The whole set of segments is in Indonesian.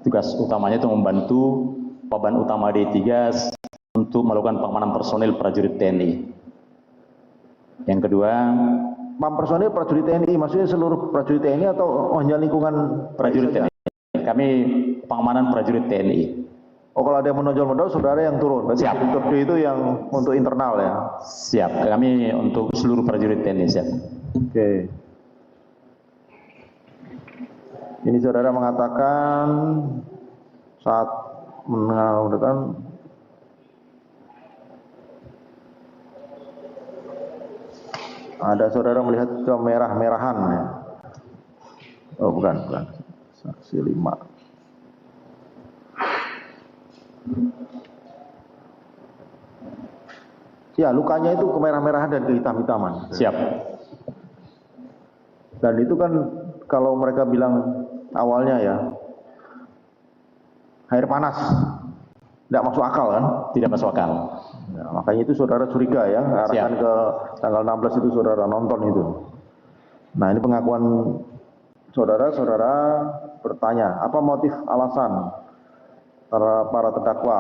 tugas utamanya itu membantu Paban Utama D3 untuk melakukan pengamanan personil prajurit TNI. Yang kedua, personil prajurit TNI, maksudnya seluruh prajurit TNI atau hanya lingkungan prajurit TNI? Kami pengamanan prajurit TNI. Oh, kalau ada yang menonjol-menonjol, saudara yang turun. Berarti siap. Direktur D itu yang untuk internal ya? Siap, kami untuk seluruh prajurit TNI siap. Oke. Ini saudara mengatakan saat menggunakan ada saudara melihat kemerah-merahan ya. Oh bukan. Saksi 5. Ya, lukanya itu kemerah-merahan dan kehitam-hitaman. Siap. Dan itu kan kalau mereka bilang awalnya ya, air panas, tidak masuk akal kan? Tidak masuk akal. Ya, makanya itu saudara curiga ya, arahkan ke tanggal 16 itu saudara nonton itu. Nah ini pengakuan saudara bertanya, apa motif alasan para terdakwa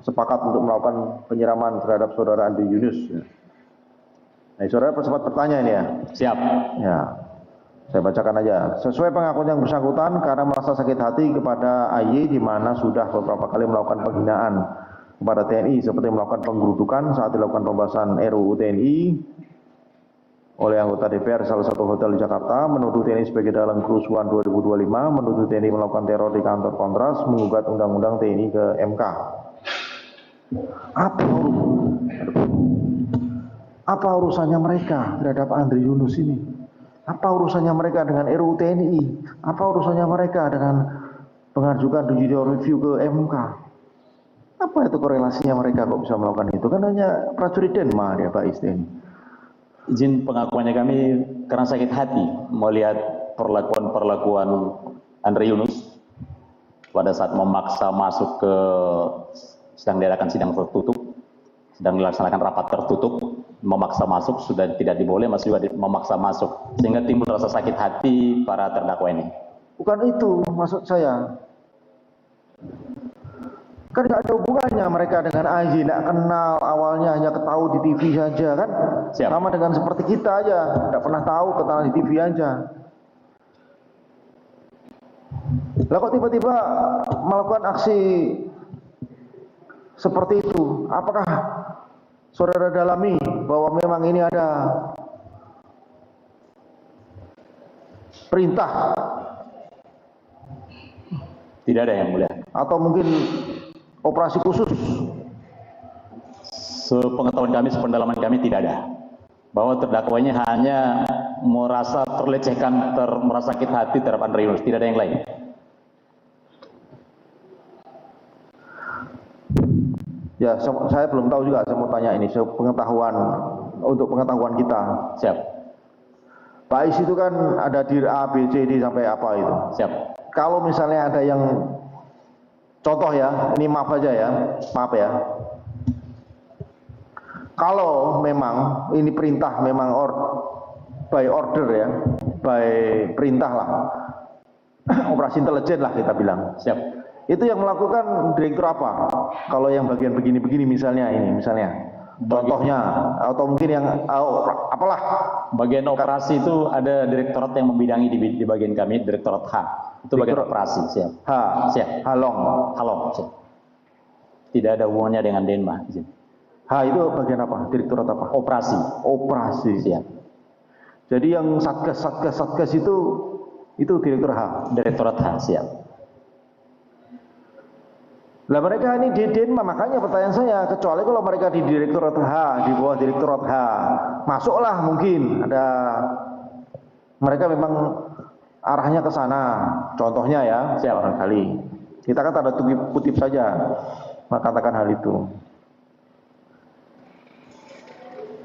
sepakat untuk melakukan penyiraman terhadap saudara Andri Yunus. Nah, saudara sempat bertanya ini ya. Siap. Ya, saya bacakan aja. Sesuai pengakuan yang bersangkutan, karena merasa sakit hati kepada AY, di mana sudah beberapa kali melakukan penghinaan kepada TNI, seperti melakukan penggerudukan saat dilakukan pembahasan RUU TNI oleh anggota DPR salah satu hotel di Jakarta, menuduh TNI sebagai dalang kerusuhan 2025, menuduh TNI melakukan teror di kantor Kontras, menggugat undang-undang TNI ke MK. Apa urusannya mereka terhadap Andri Yunus ini? Apa urusannya mereka dengan RUU TNI? Apa urusannya mereka dengan pengajukan judicial review ke MK? Apa itu korelasinya mereka kok bisa melakukan itu? Kan hanya prajurit Denma dia Pak Isteni. Izin pengakuannya kami karena sakit hati melihat perlakuan Andri Yunus pada saat memaksa masuk ke sedang diadakan sidang tertutup, sedang dilaksanakan rapat tertutup, memaksa masuk, sudah tidak diboleh, masih juga memaksa masuk, sehingga timbul rasa sakit hati para terdakwa ini. Bukan itu maksud saya. Kan nggak ada hubungannya mereka dengan AJ, nggak kenal, awalnya hanya ketahui di TV saja kan. Siap. Sama dengan seperti kita aja, nggak pernah tahu, kenal di TV aja. Lah kok tiba-tiba melakukan aksi seperti itu? Apakah saudara dalami bahwa memang ini ada perintah? Tidak ada yang mulia. Atau mungkin operasi khusus? Sepengetahuan kami, sependalaman kami tidak ada. Bahwa terdakwanya hanya merasa terlecehkan, merasa sakit hati terhadap Andri Yunus, tidak ada yang lain. Ya, saya belum tahu juga, saya mau tanya ini, pengetahuan, untuk pengetahuan kita. Siap. Pak Is itu kan ada dir A, B, C, D sampai apa itu. Siap. Kalau misalnya ada yang, contoh ya, ini maaf aja ya, maaf ya. Kalau memang ini perintah, memang by order ya, by perintah lah, operasi intelijen lah kita bilang. Siap. Itu yang melakukan direktur apa? Kalau yang bagian begini-begini misalnya ini, misalnya contohnya, atau mungkin yang apalah. Bagian operasi itu ada direktorat yang membidangi di bagian kami, direktorat H. Itu bagian operasi, siap. H, siap. Halong, siap. Tidak ada hubungannya dengan Denma. Siap. H itu bagian apa? Direktorat apa? Operasi. Operasi. Siap. Jadi yang satgas itu direktur H. Direktorat H, siap. Lah mereka ini di Denma, makanya pertanyaan saya, kecuali kalau mereka di direktorat H, di bawah direktorat H, masuklah mungkin ada, mereka memang arahnya ke sana, contohnya ya, siapa barangkali. Kita kan tanda kutip saja mengatakan hal itu.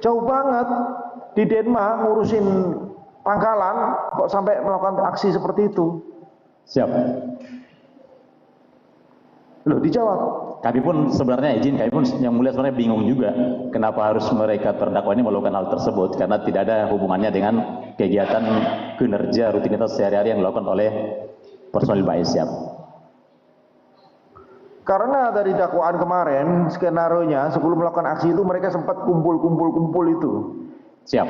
Jauh banget di Denma ngurusin pangkalan, kok sampai melakukan aksi seperti itu. Siap. Loh, dijawab. Kami pun sebenarnya kami pun yang mulia sebenarnya bingung juga kenapa harus mereka terdakwa ini melakukan hal tersebut, karena tidak ada hubungannya dengan kegiatan kinerja rutinitas sehari-hari yang dilakukan oleh personil BAIS. Siap. Karena dari dakwaan kemarin, skenario-nya sebelum melakukan aksi itu mereka sempat kumpul itu. Siap.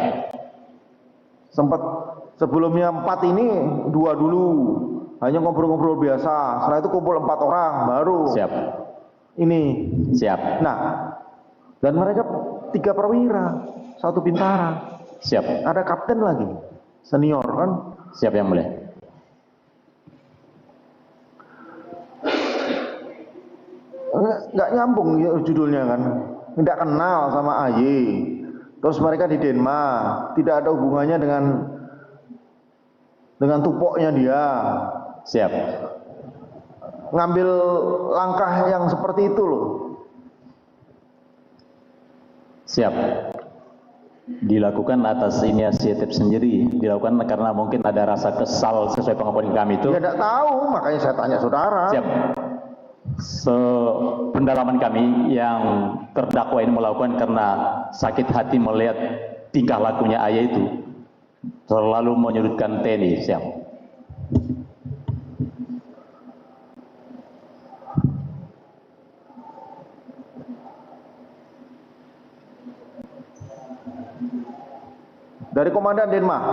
Sempat sebelumnya 4 ini 2 dulu, hanya ngobrol-ngobrol biasa. Setelah itu kumpul 4 orang, baru Siap. ini. Siap. Nah, dan mereka 3 perwira, 1 bintara. Siap. Ada kapten lagi, senior kan? Siap yang mulia. Nggak nyambung judulnya kan, tidak kenal sama AY, terus mereka di Denmark, tidak ada hubungannya dengan tupoknya dia. Siap. Ngambil langkah yang seperti itu loh. Siap. Dilakukan atas inisiatif sendiri, dilakukan karena mungkin ada rasa kesal sesuai pengakuan kami itu. Ya tidak tahu, makanya saya tanya saudara. Siap. Pendalaman kami yang terdakwa ini melakukan karena sakit hati melihat tingkah lakunya ayah itu selalu menyudutkan TNI. Siap. Dari Komandan Denmark.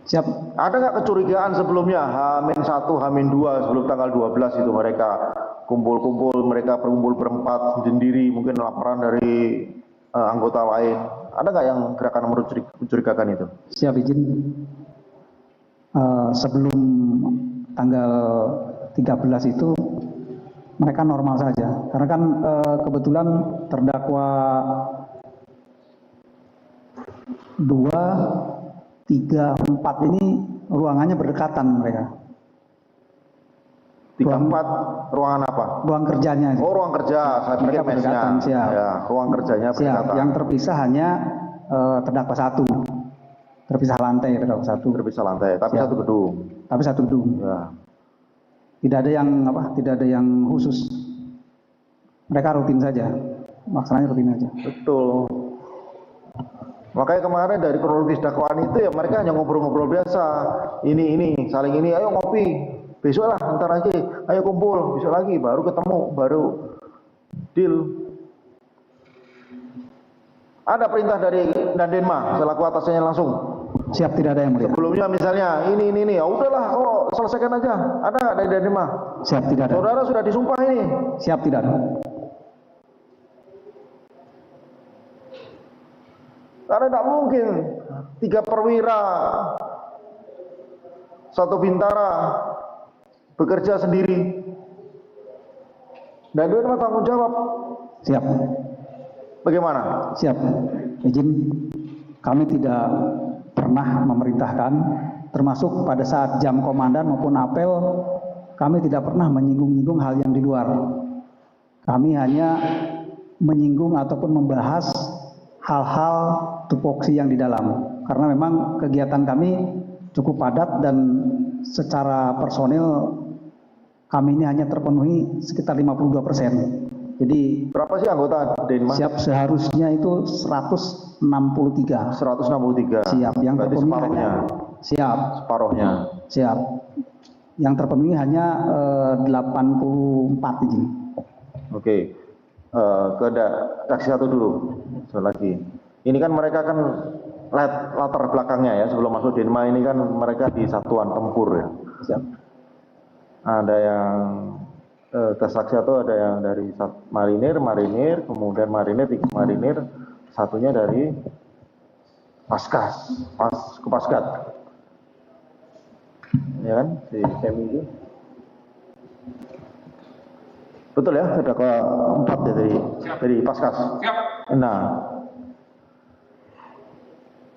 Siap. Ada nggak kecurigaan sebelumnya H-1, H-2 sebelum tanggal 12 itu mereka kumpul-kumpul, mereka berkumpul berempat sendiri, mungkin laporan dari anggota lain. Ada nggak yang gerakan mencurigakan itu? Siap izin. Sebelum tanggal 13 itu mereka normal saja. Karena kan kebetulan terdakwa 2, 3, 4 ini ruangannya berdekatan mereka. 3, 4 ruangan apa? Ruang kerjanya. Oh, ruang kerja. Saya pikir Mereka berdekatan, mesnya. siap. Ya, ruang kerjanya Siap. berdekatan. Yang terpisah hanya terdakwa 1. Terpisah lantai terdakwa 1. Terpisah lantai, tapi Siap. satu gedung. Tapi 1 gedung. Ya. Tidak ada yang tidak ada yang khusus. Mereka rutin saja. Maksananya rutin saja. Betul. Makanya kemarin dari kronologis dakwaan itu ya mereka hanya ngobrol-ngobrol biasa. Ini, saling ini, ayo ngopi. Besok lah, ntar lagi, ayo kumpul. Besok lagi, baru ketemu, baru deal. Ada perintah dari Denmark selaku atasnya langsung. Siap, tidak ada yang mulia. Sebelumnya misalnya ini, ya udahlah, oh selesaikan aja. Ada nggak dari Denmark? Siap, tidak ada. Saudara sudah disumpah ini. Siap, tidak ada. Karena tidak mungkin 3 perwira, 1 bintara bekerja sendiri dan dia tanggung jawab. Siap. Bagaimana? Siap. Izin, kami tidak pernah memerintahkan, termasuk pada saat jam komandan maupun apel, kami tidak pernah menyinggung-nyinggung hal yang di luar. Kami hanya menyinggung ataupun membahas hal-hal tupoksi yang di dalam. Karena memang kegiatan kami cukup padat dan secara personil kami ini hanya terpenuhi sekitar 52%. Jadi Berapa sih anggota Denmark? siap, seharusnya itu 163. 163. Siap, yang Berarti terpenuhi separuhnya. siap, Separuhnya. siap. Yang terpenuhi hanya 84 izin. Oke. Ke saksi 1 dulu. Sekali lagi. Ini kan mereka kan latar belakangnya ya, sebelum masuk Denmark ini kan mereka di satuan tempur ya. Siap. Ada yang saksi 1 ada yang dari marinir, kemudian marinir, 3 marinir, satunya dari Kopasgat. Ya kan, si Semi itu. Betul ya, sudah ke 4 ya dari Paskas. Siap. Nah,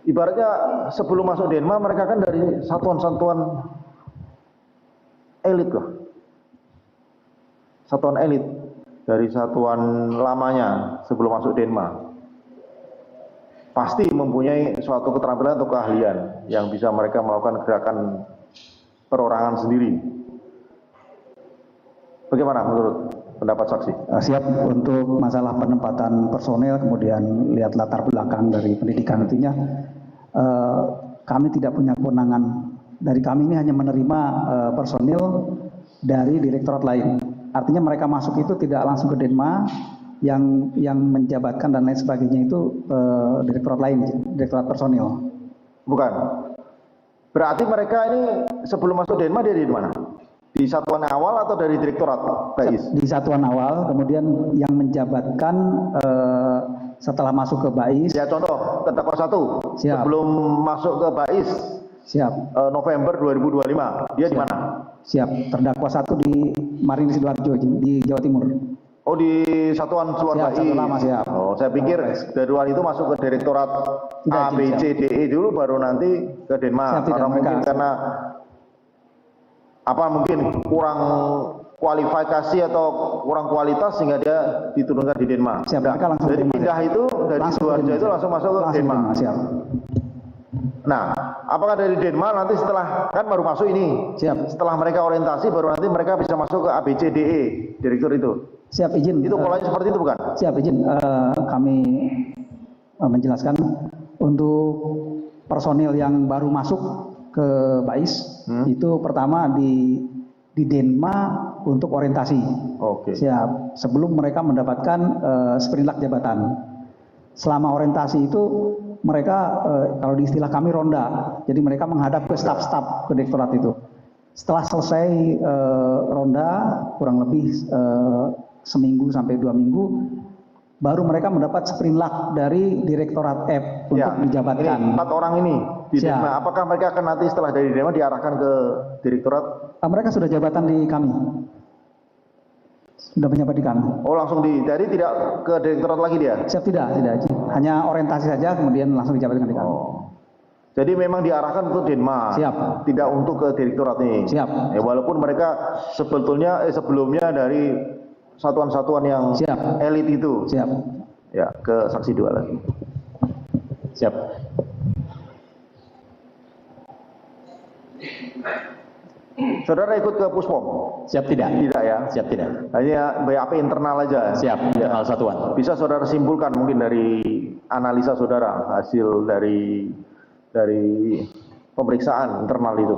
ibaratnya sebelum masuk Denmark mereka kan dari satuan-satuan elit loh. Satuan elit dari satuan lamanya sebelum masuk Denmark. Pasti mempunyai suatu keterampilan atau keahlian yang bisa mereka melakukan gerakan perorangan sendiri. Bagaimana menurut pendapat saksi? Siap. Untuk masalah penempatan personel, kemudian lihat latar belakang dari pendidikan intinya, kami tidak punya kewenangan. Dari kami ini hanya menerima personil dari direktorat lain. Artinya mereka masuk itu tidak langsung ke Denma, yang menjabatkan dan lain sebagainya itu direktorat lain, direktorat personil. Bukan. Berarti mereka ini sebelum masuk Denma dia di mana? Di satuan awal atau dari direktorat BAIS? Di satuan awal, kemudian yang menjabatkan setelah masuk ke BAIS. Ya contoh, terdakwa 1 Siap. sebelum masuk ke BAIS Siap. November 2025, dia di mana? Siap. Terdakwa 1 di Marini Sidoarjo di Jawa Timur. Oh di satuan luar Siap, BAIS. satu lama, siap. Oh saya pikir dari luar itu masuk ke direktorat A, B, C, D, E dulu baru nanti ke Denma. Siap, Karena tidak, mungkin mereka. karena apa mungkin kurang kualifikasi atau kurang kualitas sehingga dia diturunkan di Denma. Siap, mereka langsung jadi Denma, pindah siap. itu dari Langsung Sidoarjo Denma, itu siap. langsung masuk ke Langsung Denma. Denma, siap. Nah, apakah dari Denma nanti setelah kan baru masuk ini? Siap. Setelah mereka orientasi baru nanti mereka bisa masuk ke ABCDE direktur itu. Siap, izin. Itu polanya seperti itu bukan? Siap, izin. Kami menjelaskan untuk personil yang baru masuk ke BAIS itu pertama di Denma untuk orientasi. Oke. Siap. Sebelum mereka mendapatkan sprinlak jabatan. Selama orientasi itu mereka kalau di istilah kami ronda. Jadi mereka menghadap ke staf-staf ke direktorat itu. Setelah selesai ronda kurang lebih seminggu sampai 2 minggu, baru mereka mendapat sprinlak dari direktorat F untuk Ya, dijabatkan. ini 4 orang ini di Siap. Denma. Apakah mereka akan nanti setelah dari Denma diarahkan ke direktorat? Mereka sudah jabatan di kami. Sudah menjabat di kami. Oh langsung dari tidak ke direktorat lagi dia? Siap, tidak. Hanya orientasi saja kemudian langsung dijabatkan di kami. Oh. Jadi memang diarahkan untuk Denma. Siap. Tidak untuk ke direktorat ini. Siap. Ya, walaupun mereka sebelumnya dari satuan-satuan yang Siap. elit itu. Siap. Ya, ke saksi 2 lagi. Siap. Saudara ikut ke Puspom? Siap tidak? Tidak ya? Siap tidak? Hanya BAP internal aja. Siap, internal satuan. Bisa saudara simpulkan mungkin dari analisa saudara hasil dari pemeriksaan internal itu.